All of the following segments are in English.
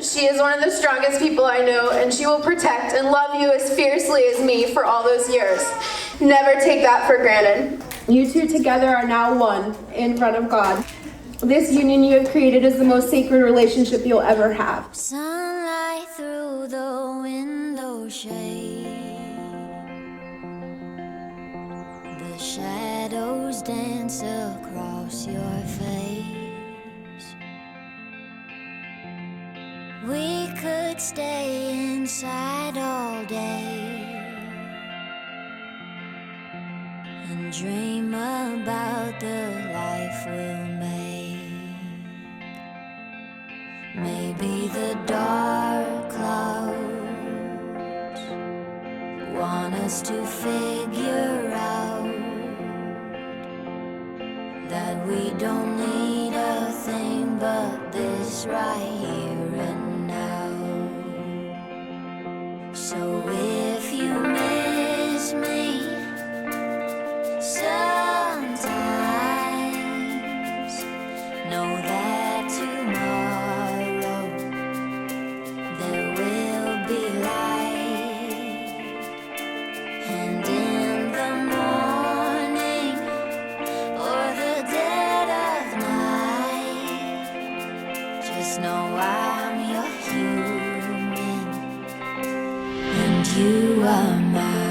She is one of the strongest people I know, and she will protect and love you as fiercely as me for all those years. Never take that for granted. You two together are now one in front of God. This union you have created is the most sacred relationship you'll ever have. Sunlight through the window shade, the shadows dance across your face. We could stay inside all day and dream about the life we'll make. Maybe the dark clouds want us to figure out that we don't need a thing but this right here and now. So if you miss me sometimes, know that tomorrow there will be light, and in the morning or the dead of night, just know I'm your human and you are mine.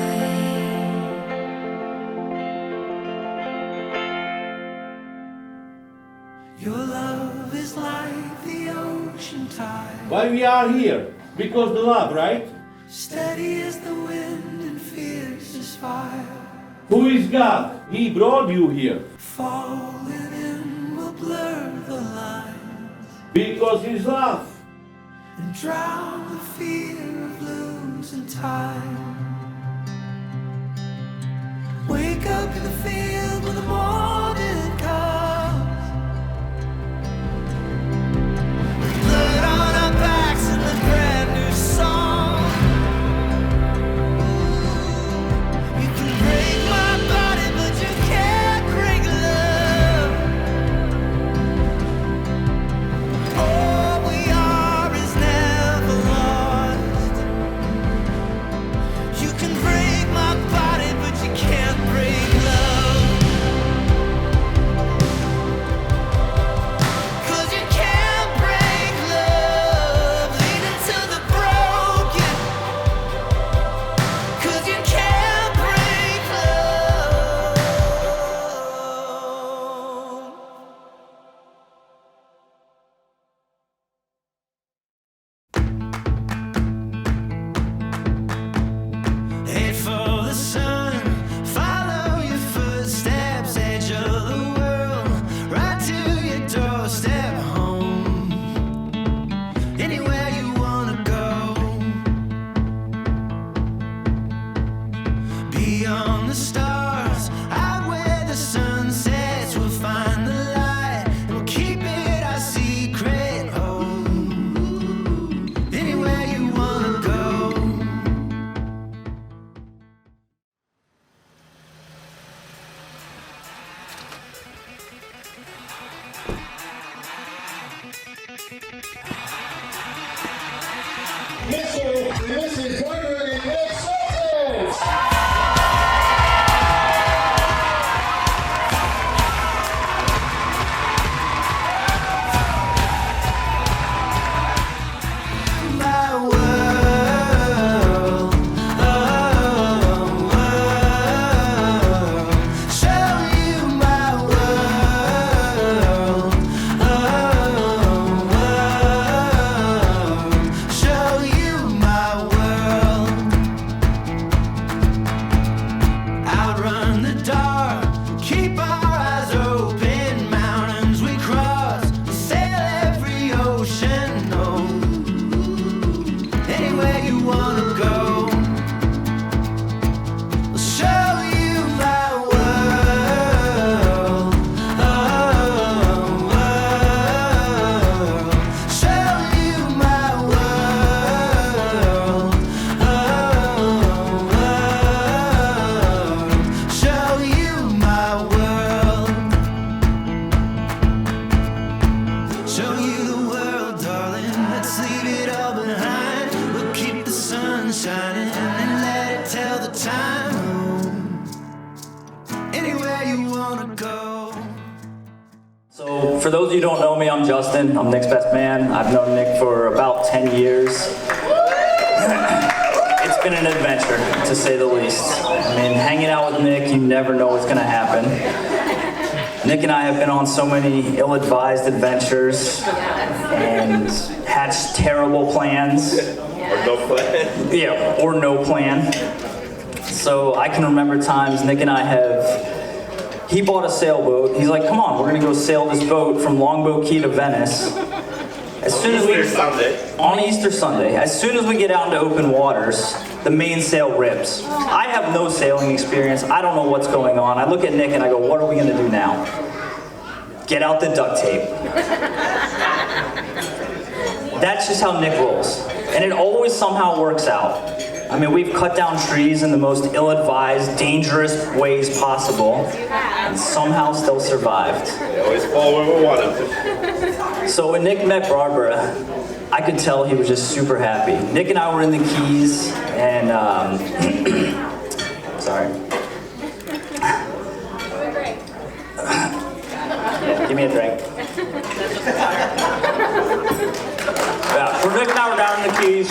Your love is like the ocean tide. Why we are here? Because the love, right? Steady as the wind and fierce as fire. Who is God? He brought you here. Falling in will blur the lines Because His love. and drown the fear of losing time. Wake up in the field when the morning comes. Blood on our backs and the brand new song. You can break my body, but you can't break love. All we are is never lost. You can break my body, but you can't break love. 'Cause you can't break love, leading to the broken. 'Cause you can't break love. Head for the sun, follow your footsteps, edge of the world, right to your doorstep home. Anywhere you wanna go, beyond the stars, out where the sun sets, we'll find the light and we'll keep it our secret. Oh, anywhere you wanna go. Mr. and Mrs. Gregory Soltys. My world, oh, world. Show you my world, oh, world. Show you Let's leave it all behind. We'll keep the sun shining and let it tell the time. Anywhere you wanna go. So, for those of you who don't know me, I'm Justin. I'm Nick's best man. I've known Nick for about 10 years. It's been an adventure, to say the least. I mean, hanging out with Nick, you never know what's gonna happen. Nick and I have been on so many ill-advised adventures and hatched terrible plans. Or no plan. Yeah, or no plan. So I can remember times Nick and I he bought a sailboat. He's like, come on, we're gonna go sail this boat from Longboat Key to Venice. As soon as on Easter Sunday, as soon as we get out into open waters, the mainsail rips. I have no sailing experience. I don't know what's going on. I look at Nick and I go, what are we gonna do now? Get out the duct tape. That's just how Nick rolls. And it always somehow works out. I mean, we've cut down trees in the most ill-advised, dangerous ways possible, and somehow still survived. They always fall where we want them to. So when Nick met Barbara, I could tell he was just super happy. Nick and I were in the Keys, and sorry. Give me a drink. Yeah, so Nick and I were down in the Keys.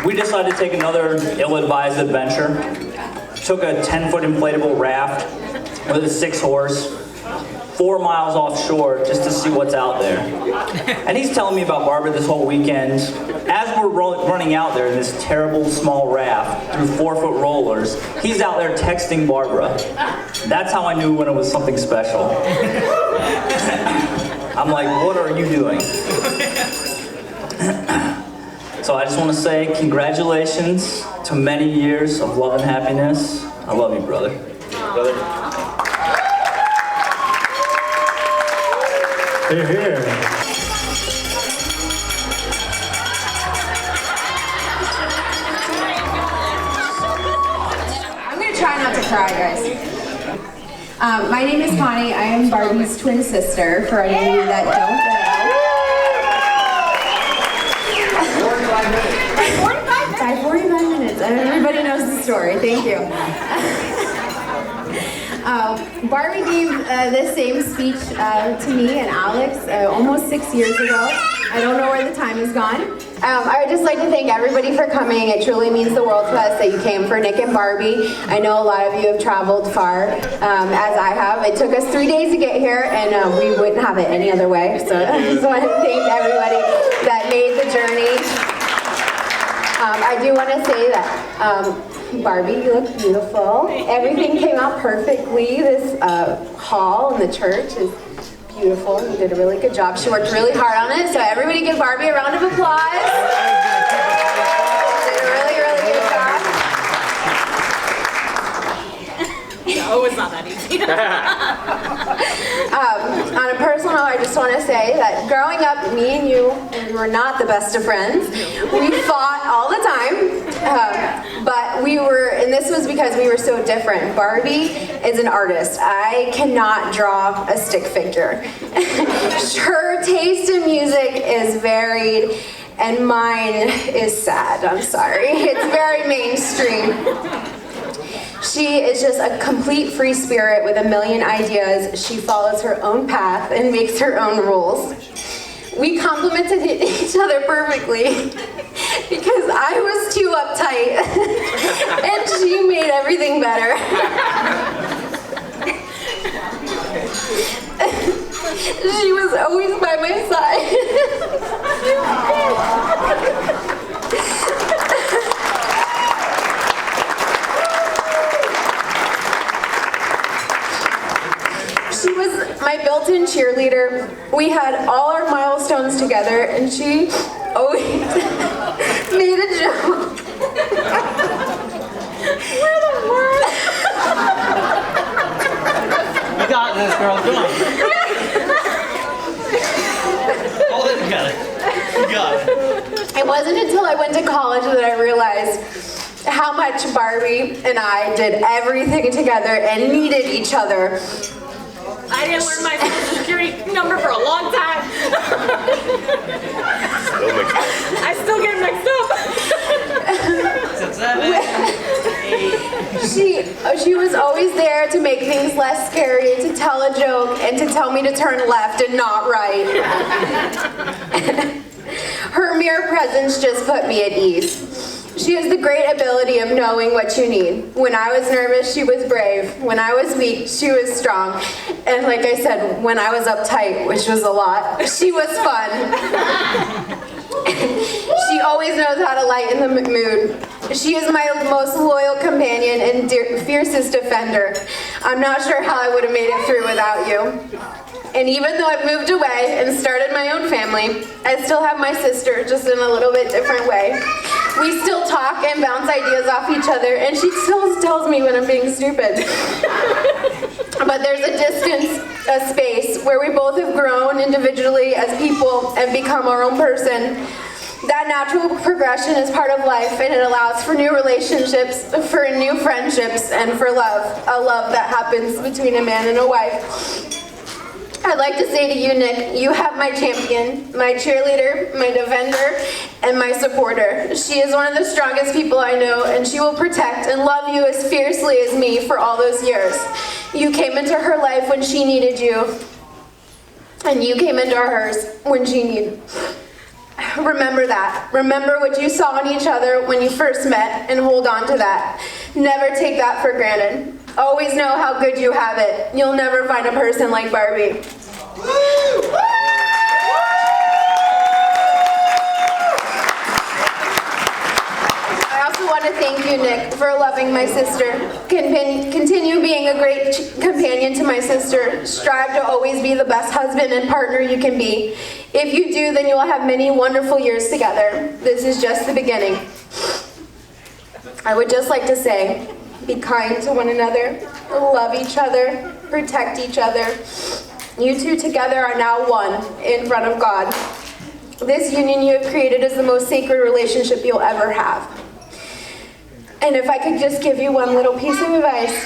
We decided to take another ill-advised adventure. Took a 10-foot inflatable raft with a 6-horse, 4 miles offshore just to see what's out there. And he's telling me about Barbara this whole weekend. As we're running out there in this terrible small raft through 4-foot rollers, he's out there texting Barbara. That's how I knew when it was something special. I'm like, what are you doing? So I just want to say congratulations to many years of love and happiness. I love you, brother. Here, here. I'm gonna try not to cry, guys. My name is Connie. I am Barbie's twin sister, for any of you that don't know. 45 minutes. Everybody knows the story. Thank you. Barbie gave this same speech to me and Alex almost 6 years ago. I don't know where the time has gone. I would just like to thank everybody for coming. It truly means the world to us that you came for Nick and Barbie. I know a lot of you have traveled far, as I have. It took us 3 days to get here, and we wouldn't have it any other way. So I just want to thank everybody that made the journey. I do want to say that, Barbie, you look beautiful. Everything came out perfectly. This hall in the church is beautiful. You did a really good job. She worked really hard on it. So everybody give Barbie a round of applause. Did a really, really good job. No, it's not that easy. On a personal note, I just want to say that growing up, me and you, we were not the best of friends. We fought all the time, but and this was because we were so different. Barbie is an artist. I cannot draw a stick figure. Her taste in music is varied, and mine is sad. I'm sorry. It's very mainstream. She is just a complete free spirit with a million ideas. She follows her own path and makes her own rules. We complemented each other perfectly because I was too uptight and she made everything better. She was always by my side. She was my built-in cheerleader. We had all our milestones together, and she always made a joke. Where the word? You got this, girl. Come on. Hold it together. You got it. It wasn't until I went to college that I realized how much Barbie and I did everything together and needed each other. I didn't learn my security number for a long time. Still mixed up. I still get mixed up. She was always there to make things less scary, to tell a joke, and to tell me to turn left and not right. Her mere presence just put me at ease. She has the great ability of knowing what you need. When I was nervous, she was brave. When I was weak, she was strong. And like I said, when I was uptight, which was a lot, she was fun. She always knows how to lighten the mood. She is my most loyal companion and fiercest defender. I'm not sure how I would have made it through without you. And even though I've moved away and started my own family, I still have my sister, just in a little bit different way. We still talk and bounce ideas off each other, and she still tells me when I'm being stupid. But there's a distance, a space, where we both have grown individually as people and become our own person. That natural progression is part of life, and it allows for new relationships, for new friendships, and for love. A love that happens between a man and a wife. I'd like to say to you, Nick, you have my champion, my cheerleader, my defender, and my supporter. She is one of the strongest people I know, and she will protect and love you as fiercely as me for all those years. You came into her life when she needed you, and you came into hers when she needed. Remember that. Remember what you saw in each other when you first met, and hold on to that. Never take that for granted. Always know how good you have it. You'll never find a person like Barbie. I also want to thank you, Nick, for loving my sister. Continue being a great companion to my sister. Strive to always be the best husband and partner you can be. If you do, then you will have many wonderful years together. This is just the beginning. I would just like to say, be kind to one another, love each other, protect each other. You two together are now one in front of God. This union you have created is the most sacred relationship you'll ever have. And if I could just give you one little piece of advice,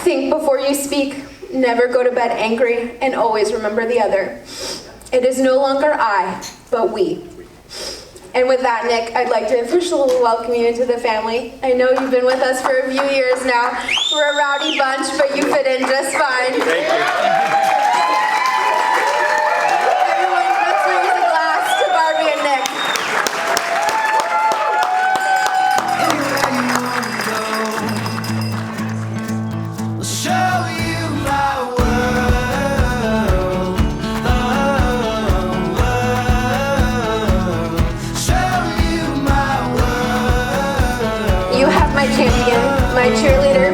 think before you speak, never go to bed angry, and always remember the other. It is no longer I, but we. And with that, Nick, I'd like to officially welcome you into the family. I know you've been with us for a few years now. We're a rowdy bunch, but you fit in just fine. Thank you. Everyone, let's raise a glass to Barbie and Nick. I'll show you my world. Show you my world. You have my champion, my cheerleader,